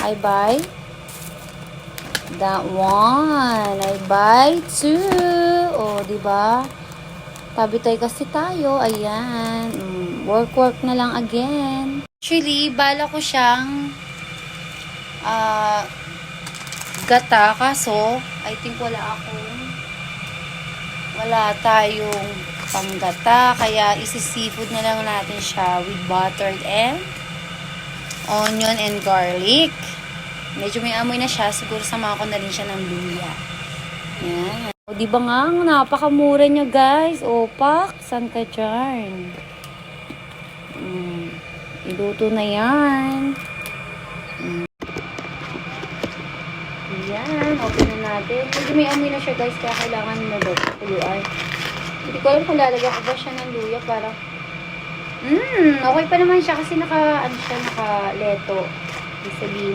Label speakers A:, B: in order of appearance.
A: I buy that one. I buy two. O, diba? Tabi-tay kasi tayo. Ayan. Work na lang again. Actually, bala ko siyang gata. Kaso, I think wala tayong panggata. Kaya, isi-seafood na lang natin siya with buttered and onion and garlic. Medyo may amoy na siya. Siguro sama ko na rin siya ng luya. Yan. O, diba nga? Napakamura niya, guys. O, pak. San ka dyan? Iluto na yan. Ayan. Open na natin. Medyo may amoy na siya, guys. Kaya kailangan na kuluan. Hindi ko alam kung lalagyan ko ba siya ng luya para okay pa naman siya kasi naka-leto. Ibig sabihin,